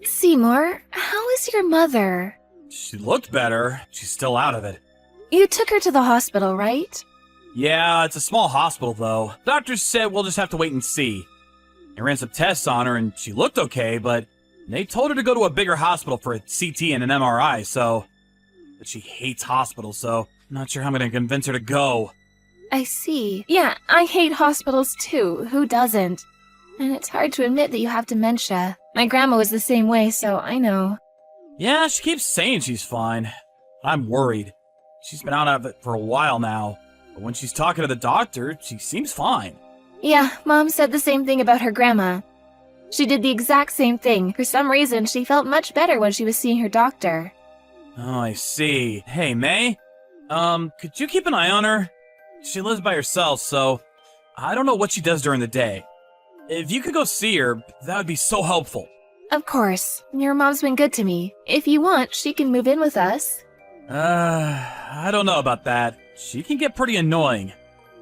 Seymour, how is your mother? She looked better. She's still out of it. You took her to the hospital, right? Yeah, it's a small hospital, though. Doctors said we'll just have to wait and see. They ran some tests on her, and she looked okay, but they told her to go to a bigger hospital for a CT and an MRI, so... But she hates hospitals, so I'm not sure how I'm gonna convince her to go. I see. Yeah, I hate hospitals too. Who doesn't? And it's hard to admit that you have dementia. My grandma was the same way, so I know. Yeah, she keeps saying she's fine. I'm worried. She's been out of it for a while now, but when she's talking to the doctor, she seems fine. Yeah, Mom said the same thing about her grandma. She did the exact same thing. For some reason, she felt much better when she was seeing her doctor. Oh, I see. Hey, May? Could you keep an eye on her? She lives by herself, so I don't know what she does during the day. If you could go see her, that would be so helpful. Of course. Your mom's been good to me. If you want, she can move in with us. I don't know about that. She can get pretty annoying.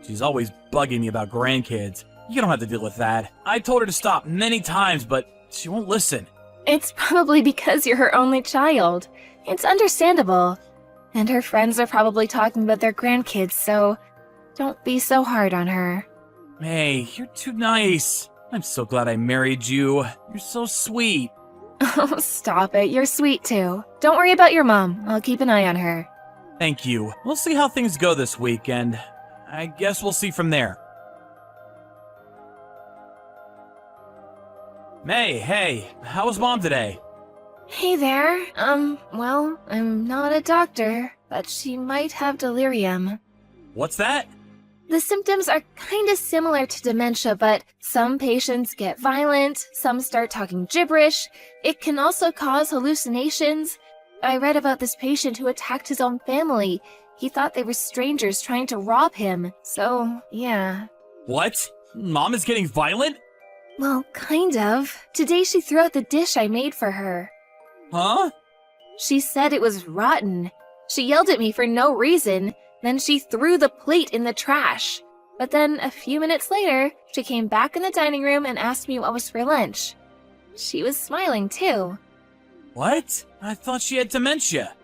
She's always bugging me about grandkids. You don't have to deal with that. I told her to stop many times, but she won't listen. It's probably because you're her only child. It's understandable. And her friends are probably talking about their grandkids, so don't be so hard on her. Hey, you're too nice. I'm so glad I married you. You're so sweet. Oh, stop it. You're sweet too. Don't worry about your mom. I'll keep an eye on her. Thank you. We'll see how things go this week, and I guess we'll see from there. May, hey, how was Mom today? Hey there. Well, I'm not a doctor, but she might have delirium. What's that? The symptoms are kinda similar to dementia, but some patients get violent, some start talking gibberish. It can also cause hallucinations. I read about this patient who attacked his own family. He thought they were strangers trying to rob him, so yeah. What? Mom is getting violent? Well, kind of. Today she threw out the dish I made for her. Huh? She said it was rotten. She yelled at me for no reason. Then she threw the plate in the trash. But then, a few minutes later, she came back in the dining room and asked me what was for lunch. She was smiling, too. What? I thought she had dementia.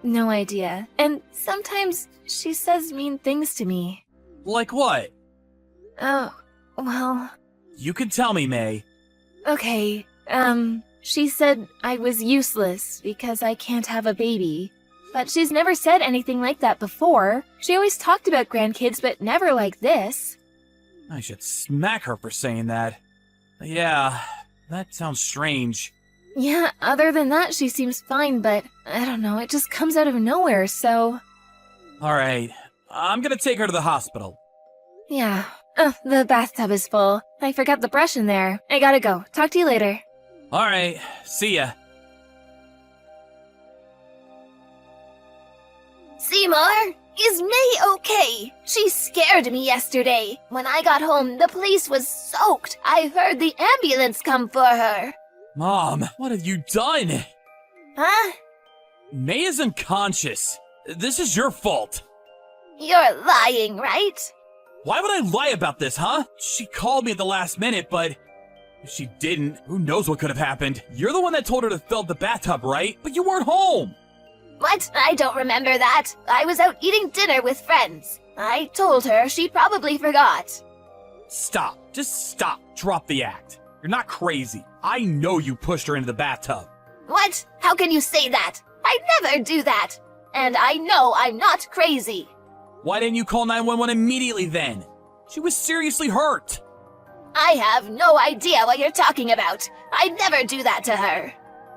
No idea. And sometimes she says mean things to me. Like what? Oh, well... You can tell me, May. Okay, she said I was useless because I can't have a baby. But she's never said anything like that before. She always talked about grandkids, but never like this. I should smack her for saying that. Yeah, that sounds strange. Yeah, other than that, she seems fine, but I don't know, it just comes out of nowhere, so... Alright, I'm gonna take her to the hospital. Yeah. The bathtub is full. I forgot the brush in there. I gotta go. Talk to you later. Alright, see ya. Seymour, is May okay? She scared me yesterday. When I got home, the place was soaked. I heard the ambulance come for her. Mom, what have you done? Huh? May is unconscious. This is your fault. You're lying, right? Why would I lie about this, huh? She called me at the last minute, but if she didn't, who knows what could have happened. You're the one that told her to fill up the bathtub, right? But you weren't home. What? I don't remember that. I was out eating dinner with friends. I told her. She probably forgot. Stop. Just stop. Drop the act. You're not crazy. I know you pushed her into the bathtub. What? How can you say that? I never do that. And I know I'm not crazy. Why didn't you call 911 immediately then? She was seriously hurt. I have no idea what you're talking about. I'd never do that to her.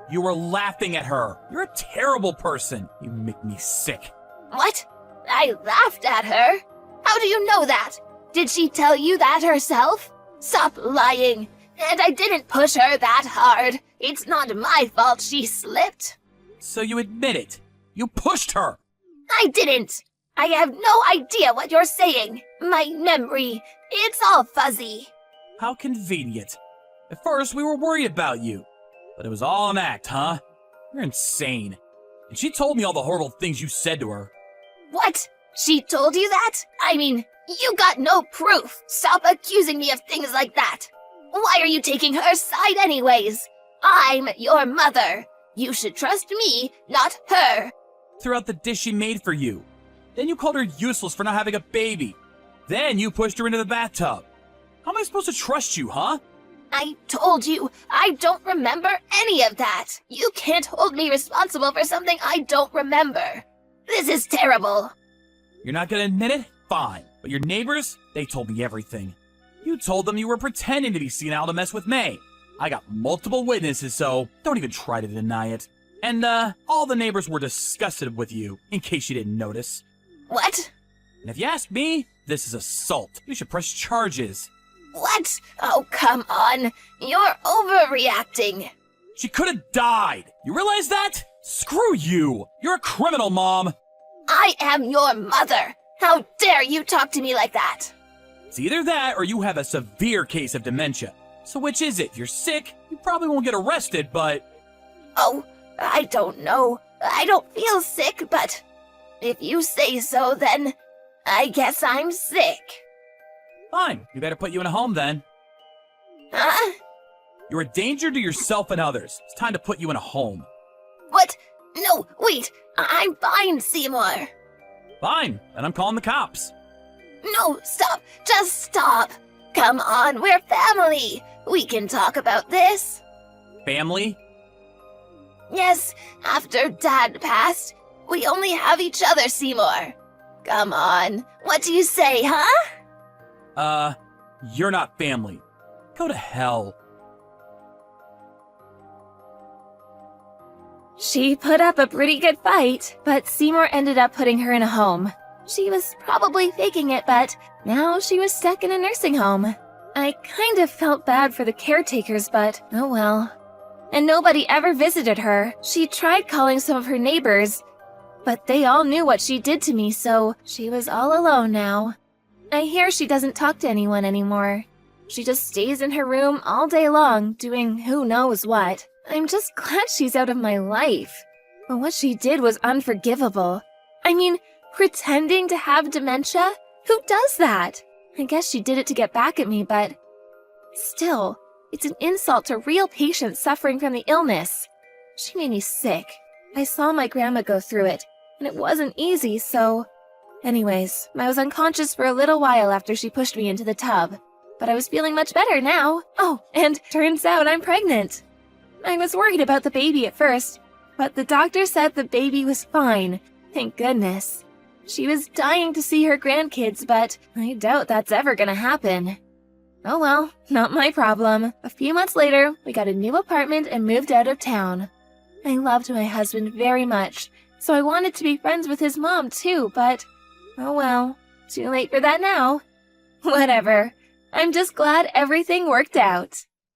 You were laughing at her. You're a terrible person. You make me sick. What? I laughed at her? How do you know that? Did she tell you that herself? Stop lying. And I didn't push her that hard. It's not my fault she slipped. So you admit it. You pushed her. I didn't. I have no idea what you're saying. My memory, it's all fuzzy. How convenient. At first, we were worried about you. But it was all an act, huh? You're insane. And she told me all the horrible things you said to her. What? She told you that? I mean, you got no proof. Stop accusing me of things like that. Why are you taking her side anyways? I'm your mother. You should trust me, not her. Threw out the dish she made for you. Then you called her useless for not having a baby. Then you pushed her into the bathtub. How am I supposed to trust you, huh? I told you, I don't remember any of that. You can't hold me responsible for something I don't remember. This is terrible. You're not gonna admit it? Fine. But your neighbors, they told me everything. You told them you were pretending to be senile to mess with May. I got multiple witnesses, so don't even try to deny it. And, all the neighbors were disgusted with you, in case you didn't notice. What? And if you ask me, this is assault. You should press charges. What? Oh, come on. You're overreacting. She could have died. You realize that? Screw you. You're a criminal, Mom. I am your mother. How dare you talk to me like that? It's either that or you have a severe case of dementia. So which is it? If you're sick, you probably won't get arrested, but... Oh, I don't know. I don't feel sick, but if you say so, then I guess I'm sick. Fine. We better put you in a home then. Huh? You're a danger to yourself and others. It's time to put you in a home. What? No, wait. I'm fine, Seymour. Fine. Then I'm calling the cops. No, stop. Just stop. Come on, we're family. We can talk about this. Family? Yes, after Dad passed, we only have each other, Seymour. Come on. What do you say, huh? You're not family. Go to hell. She put up a pretty good fight, but Seymour ended up putting her in a home. She was probably faking it, but now she was stuck in a nursing home. I kind of felt bad for the caretakers, but oh well. And nobody ever visited her. She tried calling some of her neighbors, but they all knew what she did to me, so she was all alone now. I hear she doesn't talk to anyone anymore. She just stays in her room all day long, doing who knows what. I'm just glad she's out of my life. But what she did was unforgivable. I mean, pretending to have dementia? Who does that? I guess she did it to get back at me, but still, it's an insult to real patients suffering from the illness. She made me sick. I saw my grandma go through it, and it wasn't easy, so... Anyways, I was unconscious for a little while after she pushed me into the tub. But I was feeling much better now. Oh, and turns out I'm pregnant. I was worried about the baby at first, but the doctor said the baby was fine. Thank goodness. She was dying to see her grandkids, but I doubt that's ever gonna happen. Oh well, not my problem. A few months later, we got a new apartment and moved out of town. I loved my husband very much, so I wanted to be friends with his mom too, but oh well, too late for that now. Whatever. I'm just glad everything worked out.